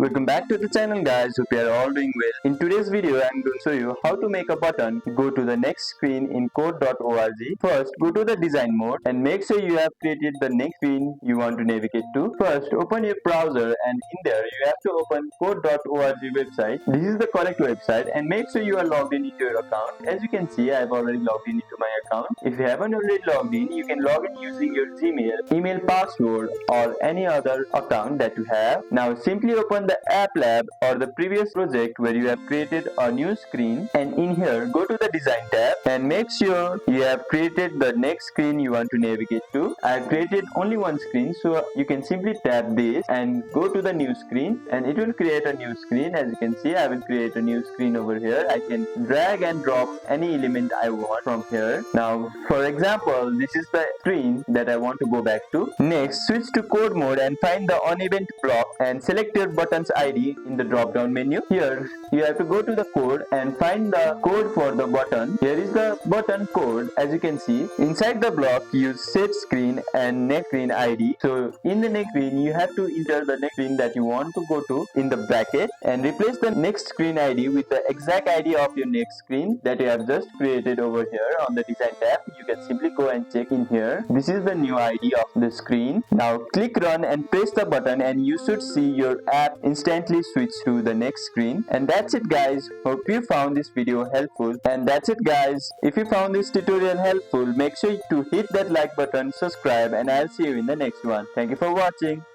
Welcome back to the channel guys, hope you are all doing well. In today's video I am going to show you how to make a button go to the next screen in code.org. First go to the design mode and make sure you have created the next screen you want to navigate to. First open your browser and in there you have to open code.org website. This is the correct website and make sure you are logged in into your account. As you can see I have already logged in into my account. If you haven't already logged in, you can log in using your Gmail, email password or any other account that you have. Now simply open the app lab or the previous project where you have created a new screen, and in here go to the design tab and make sure you have created the next screen you want to navigate to. I have created only one screen, so you can simply tap this and go to the new screen and it will create a new screen. As you can see I will create a new screen over here. I can drag and drop any element I want from here. Now for example this is the screen that I want to go back to. Next switch to code mode and find the on event block and select your button's ID in the drop down menu. Here you have to go to the code and find the code for the button. Here is the button code. As you can see inside the block use set screen and next screen ID. So in the next screen you have to enter the next screen that you want to go to in the bracket and replace the next screen ID with the exact ID of your next screen that you have just created over here on the design tab. You can simply go and check in here. This is the new ID of the screen. Now click run and press the button and you should see your app instantly switch to the next screen. And that's it guys. Hope you found this video helpful. And that's it guys. If you found this tutorial helpful, make sure to hit that like button, subscribe, and I'll see you in the next one. Thank you for watching.